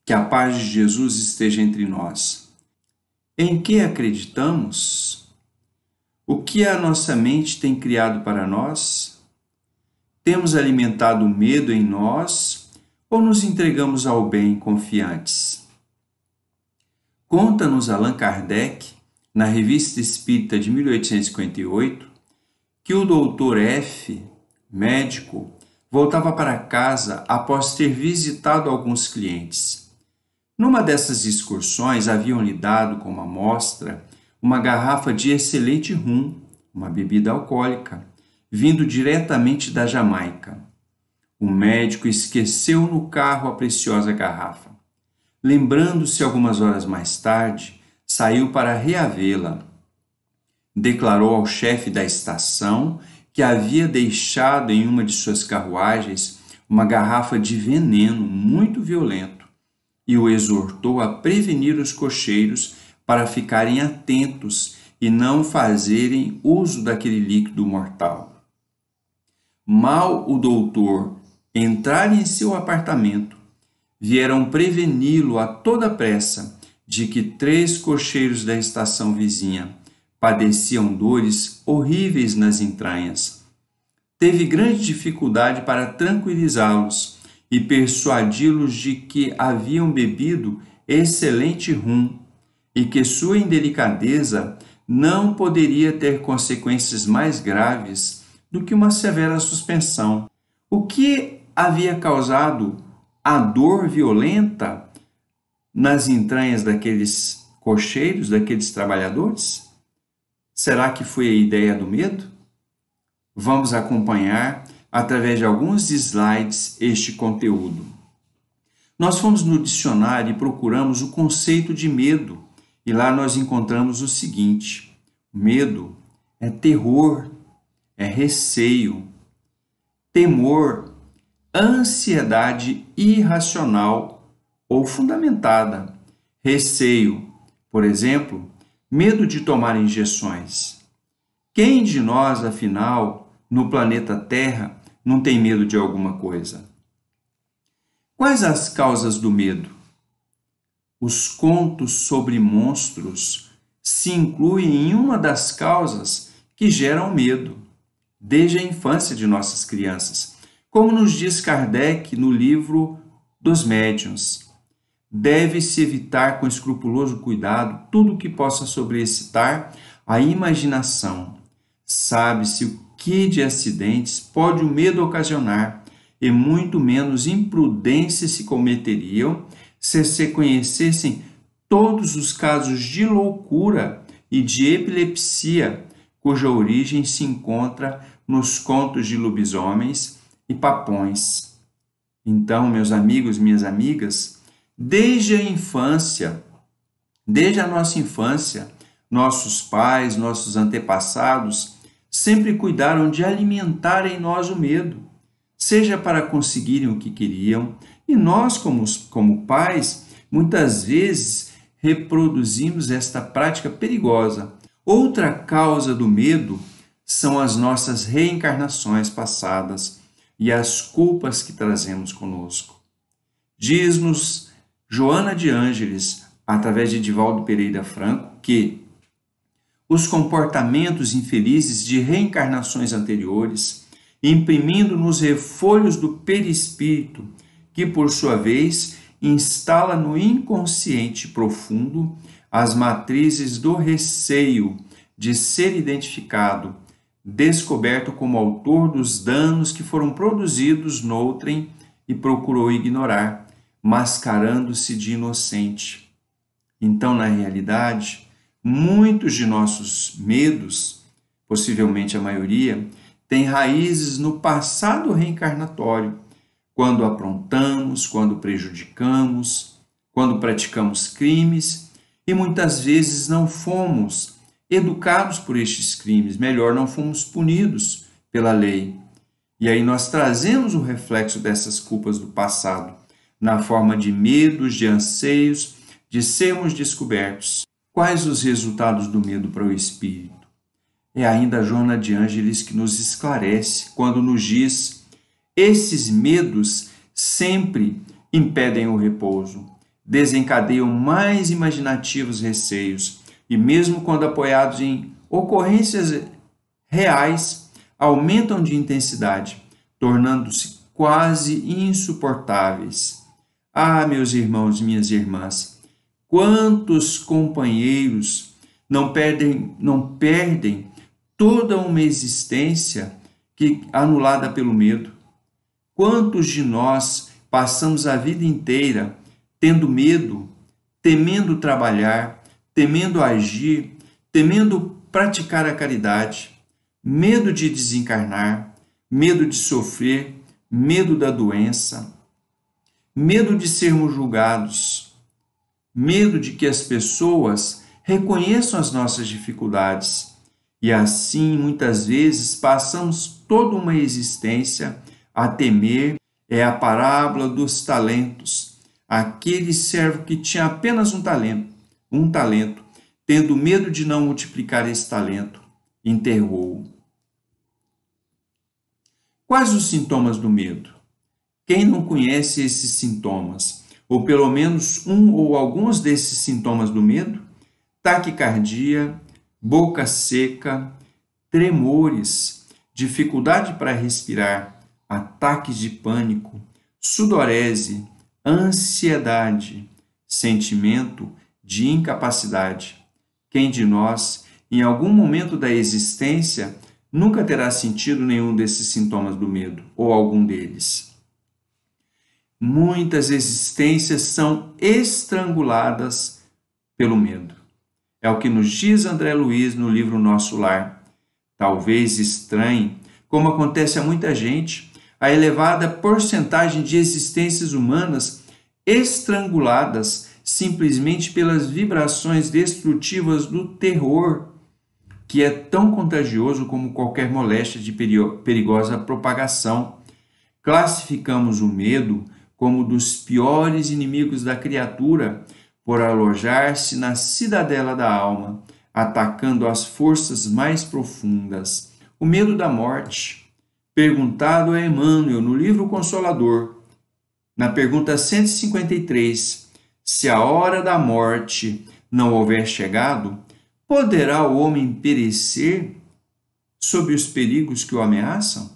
Que a paz de Jesus esteja entre nós. Em que acreditamos? O que a nossa mente tem criado para nós? Temos alimentado o medo em nós ou nos entregamos ao bem confiantes? Conta-nos Allan Kardec, na Revista Espírita de 1858, que o doutor F., médico, voltava para casa após ter visitado alguns clientes. Numa dessas excursões, haviam-lhe dado como amostra uma garrafa de excelente rum, uma bebida alcoólica, vindo diretamente da Jamaica. O médico esqueceu no carro a preciosa garrafa. Lembrando-se algumas horas mais tarde, saiu para reavê-la. Declarou ao chefe da estação que havia deixado em uma de suas carruagens uma garrafa de veneno muito violento e o exortou a prevenir os cocheiros para ficarem atentos e não fazerem uso daquele líquido mortal. Mal o doutor entrar em seu apartamento, vieram preveni-lo a toda pressa de que 3 cocheiros da estação vizinha padeciam dores horríveis nas entranhas. Teve grande dificuldade para tranquilizá-los e persuadi-los de que haviam bebido excelente rum e que sua indelicadeza não poderia ter consequências mais graves do que uma severa suspensão. O que havia causado a dor violenta nas entranhas daqueles cocheiros, daqueles trabalhadores? Será que foi a ideia do medo? Vamos acompanhar através de alguns slides este conteúdo. Nós fomos no dicionário e procuramos o conceito de medo, e lá nós encontramos o seguinte: medo é terror, é receio, temor, ansiedade irracional ou fundamentada, receio, por exemplo, medo de tomar injeções. Quem de nós, afinal, no planeta Terra, não tem medo de alguma coisa? Quais as causas do medo? Os contos sobre monstros se incluem em uma das causas que geram medo, desde a infância de nossas crianças, como nos diz Kardec no livro dos Médiuns. Deve-se evitar com escrupuloso cuidado tudo que possa sobreexcitar a imaginação. Sabe-se o que de acidentes pode o medo ocasionar, e muito menos imprudências se cometeriam se conhecessem todos os casos de loucura e de epilepsia, cuja origem se encontra nos contos de lobisomens e papões. Então, meus amigos, minhas amigas, desde a nossa infância, nossos pais, nossos antepassados sempre cuidaram de alimentar em nós o medo, seja para conseguirem o que queriam, e nós, como pais, muitas vezes reproduzimos esta prática perigosa. Outra causa do medo são as nossas reencarnações passadas e as culpas que trazemos conosco. Diz-nos Joana de Ângeles, através de Divaldo Pereira Franco, que os comportamentos infelizes de reencarnações anteriores, imprimindo nos refolhos do perispírito, que por sua vez instala no inconsciente profundo as matrizes do receio de ser identificado, descoberto como autor dos danos que foram produzidos noutrem e procurou ignorar, mascarando-se de inocente. Então, na realidade, muitos de nossos medos, possivelmente a maioria, têm raízes no passado reencarnatório, quando aprontamos, quando prejudicamos, quando praticamos crimes e muitas vezes não fomos educados por estes crimes, melhor, não fomos punidos pela lei. E aí nós trazemos o reflexo dessas culpas do passado, na forma de medos, de anseios, de sermos descobertos. Quais os resultados do medo para o espírito? É ainda Joana de Ângeles que nos esclarece quando nos diz: esses medos sempre impedem o repouso, desencadeiam mais imaginativos receios e, mesmo quando apoiados em ocorrências reais, aumentam de intensidade, tornando-se quase insuportáveis. Ah, meus irmãos e minhas irmãs, quantos companheiros não perdem toda uma existência anulada pelo medo? Quantos de nós passamos a vida inteira tendo medo, temendo trabalhar, temendo agir, temendo praticar a caridade, medo de desencarnar, medo de sofrer, medo da doença, medo de sermos julgados, medo de que as pessoas reconheçam as nossas dificuldades. E assim, muitas vezes, passamos toda uma existência a temer. É a parábola dos talentos. Aquele servo que tinha apenas um talento, tendo medo de não multiplicar esse talento, enterrou-o. Quais os sintomas do medo? Quem não conhece esses sintomas, ou pelo menos um ou alguns desses sintomas do medo? Taquicardia, boca seca, tremores, dificuldade para respirar, ataques de pânico, sudorese, ansiedade, sentimento de incapacidade. Quem de nós, em algum momento da existência, nunca terá sentido nenhum desses sintomas do medo, ou algum deles? Muitas existências são estranguladas pelo medo. É o que nos diz André Luiz no livro Nosso Lar. Talvez estranhe, como acontece a muita gente, a elevada porcentagem de existências humanas estranguladas simplesmente pelas vibrações destrutivas do terror, que é tão contagioso como qualquer moléstia de perigosa propagação. Classificamos o medo como dos piores inimigos da criatura, por alojar-se na cidadela da alma, atacando as forças mais profundas. O medo da morte, perguntado a Emmanuel no livro Consolador, na pergunta 153, se a hora da morte não houver chegado, poderá o homem perecer sob os perigos que o ameaçam?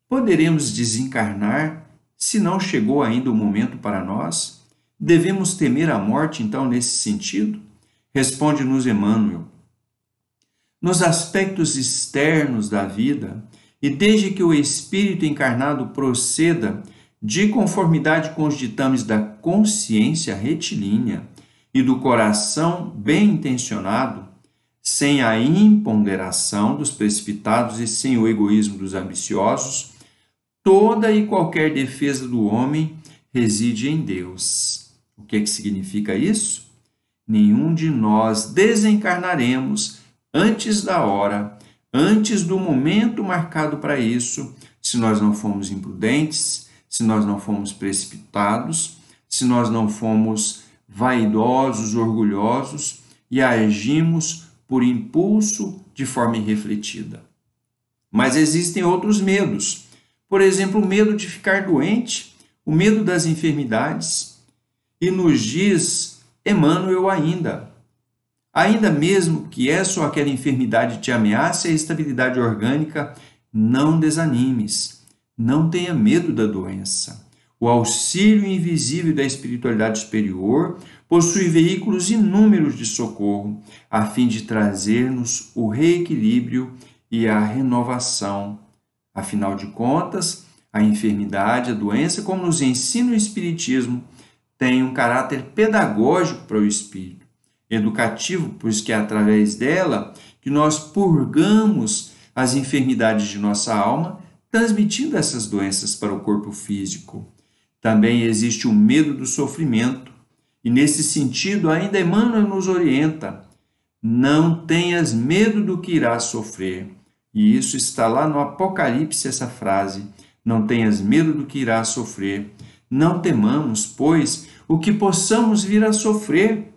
Poderemos desencarnar se não chegou ainda o momento para nós? Devemos temer a morte, então, nesse sentido? Responde-nos Emmanuel. Nos aspectos externos da vida, e desde que o espírito encarnado proceda de conformidade com os ditames da consciência retilínea e do coração bem intencionado, sem a imponderação dos precipitados e sem o egoísmo dos ambiciosos, toda e qualquer defesa do homem reside em Deus. O que significa isso? Nenhum de nós desencarnaremos antes da hora, antes do momento marcado para isso, se nós não formos imprudentes, se nós não formos precipitados, se nós não formos vaidosos, orgulhosos e agimos por impulso de forma irrefletida. Mas existem outros medos. Por exemplo, o medo de ficar doente, o medo das enfermidades. E nos diz Emmanuel ainda mesmo que essa ou aquela enfermidade te ameace a estabilidade orgânica, não desanimes, não tenha medo da doença. O auxílio invisível da espiritualidade superior possui veículos inúmeros de socorro, a fim de trazer-nos o reequilíbrio e a renovação. Afinal de contas, a enfermidade, a doença, como nos ensina o Espiritismo, tem um caráter pedagógico para o espírito, educativo, pois que é através dela que nós purgamos as enfermidades de nossa alma, transmitindo essas doenças para o corpo físico. Também existe o medo do sofrimento, e nesse sentido ainda Emmanuel nos orienta: não tenhas medo do que irás sofrer. E isso está lá no Apocalipse, essa frase: não tenhas medo do que irás sofrer. Não temamos, pois, o que possamos vir a sofrer.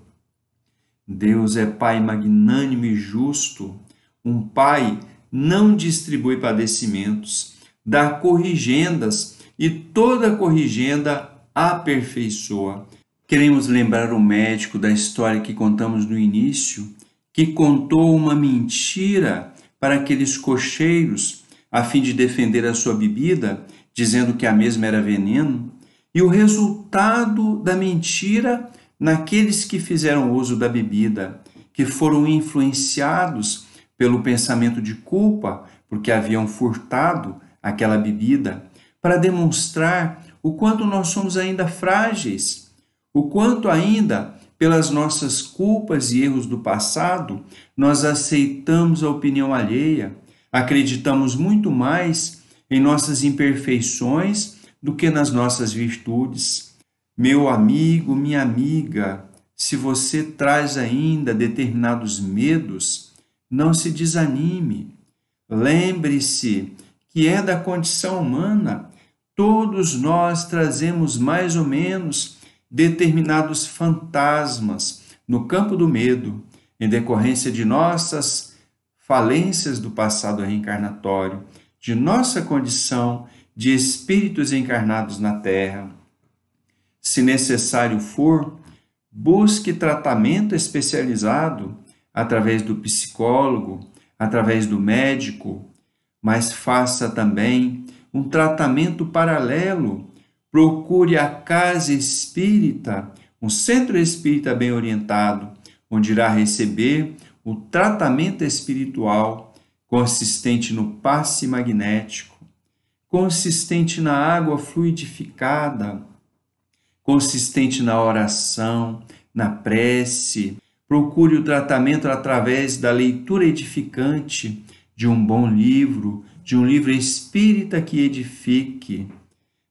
Deus é Pai magnânimo e justo. Um Pai não distribui padecimentos, dá corrigendas, e toda corrigenda aperfeiçoa. Queremos lembrar o médico da história que contamos no início, que contou uma mentira para aqueles cocheiros a fim de defender a sua bebida, dizendo que a mesma era veneno, e o resultado da mentira naqueles que fizeram uso da bebida, que foram influenciados pelo pensamento de culpa, porque haviam furtado aquela bebida, para demonstrar o quanto nós somos ainda frágeis, o quanto ainda, pelas nossas culpas e erros do passado, nós aceitamos a opinião alheia, acreditamos muito mais em nossas imperfeições do que nas nossas virtudes. Meu amigo, minha amiga, se você traz ainda determinados medos, não se desanime. Lembre-se que é da condição humana. Todos nós trazemos mais ou menos determinados fantasmas no campo do medo, em decorrência de nossas falências do passado reencarnatório, de nossa condição de espíritos encarnados na Terra. Se necessário for, busque tratamento especializado através do psicólogo, através do médico, mas faça também um tratamento paralelo. Procure a casa espírita, um centro espírita bem orientado, onde irá receber o tratamento espiritual consistente no passe magnético, consistente na água fluidificada, consistente na oração, na prece. Procure o tratamento através da leitura edificante de um bom livro, de um livro espírita que edifique.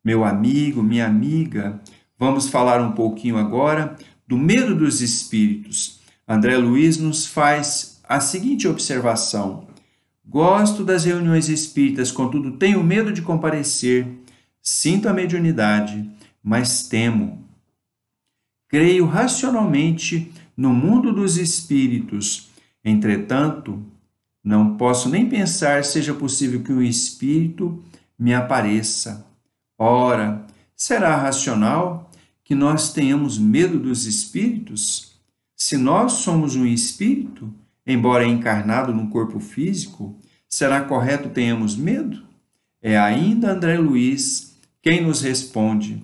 Meu amigo, minha amiga, vamos falar um pouquinho agora do medo dos espíritos. André Luiz nos faz a seguinte observação: gosto das reuniões espíritas, contudo tenho medo de comparecer. Sinto a mediunidade, mas temo. Creio racionalmente no mundo dos espíritos. Entretanto, não posso nem pensar seja possível que um espírito me apareça. Ora, será racional que nós tenhamos medo dos espíritos? Se nós somos um espírito, embora encarnado num corpo físico, será correto tenhamos medo? É ainda André Luiz quem nos responde: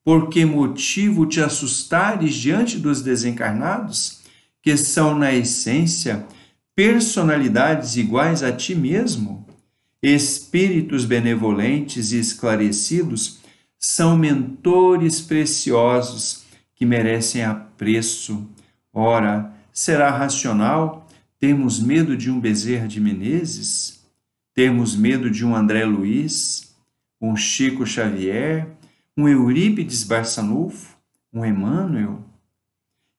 por que motivo te assustares diante dos desencarnados, que são, na essência, personalidades iguais a ti mesmo? Espíritos benevolentes e esclarecidos são mentores preciosos que merecem apreço. Ora, será racional termos medo de um Bezerra de Menezes? Termos medo de um André Luiz, um Chico Xavier, um Eurípides Barçanufo, um Emmanuel?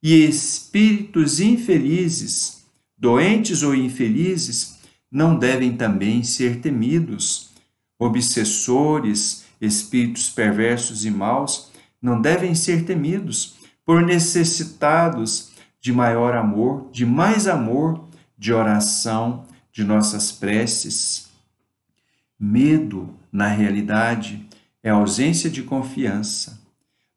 E espíritos infelizes, doentes ou infelizes, não devem também ser temidos. Obsessores, espíritos perversos e maus, não devem ser temidos, por necessitados de maior amor, de mais amor, de oração, de nossas preces. Medo, na realidade, é ausência de confiança.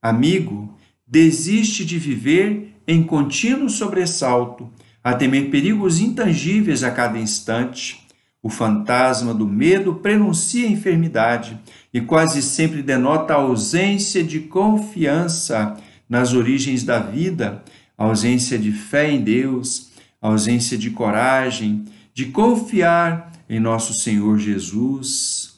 Amigo, desiste de viver em contínuo sobressalto, a temer perigos intangíveis a cada instante. O fantasma do medo prenuncia a enfermidade e quase sempre denota a ausência de confiança nas origens da vida, a ausência de fé em Deus, a ausência de coragem, de confiar em nosso Senhor Jesus.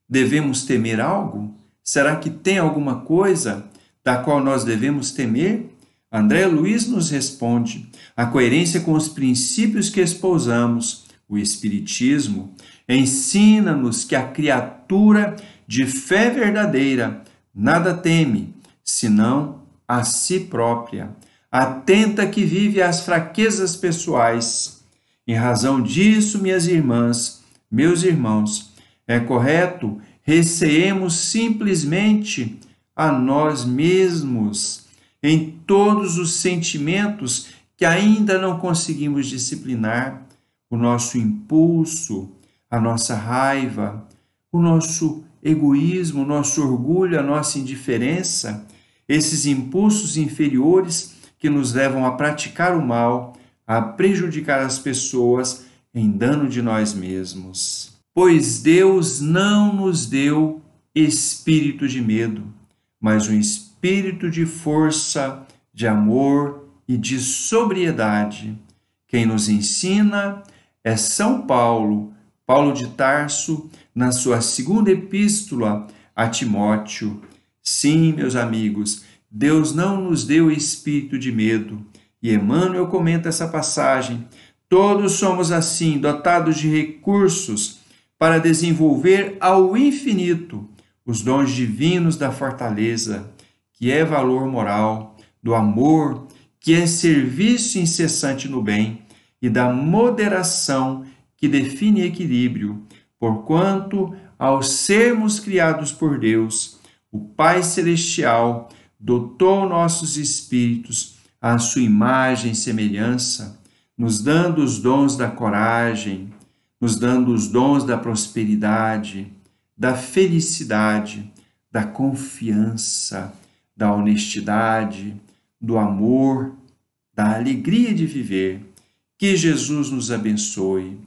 Devemos temer algo? Será que tem alguma coisa da qual nós devemos temer? André Luiz nos responde: a coerência com os princípios que espousamos, o Espiritismo, ensina-nos que a criatura de fé verdadeira nada teme, senão a si própria, atenta que vive às fraquezas pessoais. Em razão disso, minhas irmãs, meus irmãos, é correto receemos simplesmente a nós mesmos em todos os sentimentos que ainda não conseguimos disciplinar, o nosso impulso, a nossa raiva, o nosso egoísmo, o nosso orgulho, a nossa indiferença. esses impulsos inferiores que nos levam a praticar o mal, a prejudicar as pessoas em dano de nós mesmos. Pois Deus não nos deu espírito de medo, mas um espírito de força, de amor e de sobriedade. Quem nos ensina é São Paulo, Paulo de Tarso, na sua segunda epístola a Timóteo. Sim, meus amigos, Deus não nos deu espírito de medo. E Emmanuel comenta essa passagem. Todos somos assim, dotados de recursos para desenvolver ao infinito os dons divinos da fortaleza, que é valor moral, do amor, que é serviço incessante no bem, e da moderação, que define equilíbrio, porquanto, ao sermos criados por Deus, o Pai Celestial dotou nossos espíritos à sua imagem e semelhança, nos dando os dons da coragem, nos dando os dons da prosperidade, da felicidade, da confiança, da honestidade, do amor, da alegria de viver. Que Jesus nos abençoe.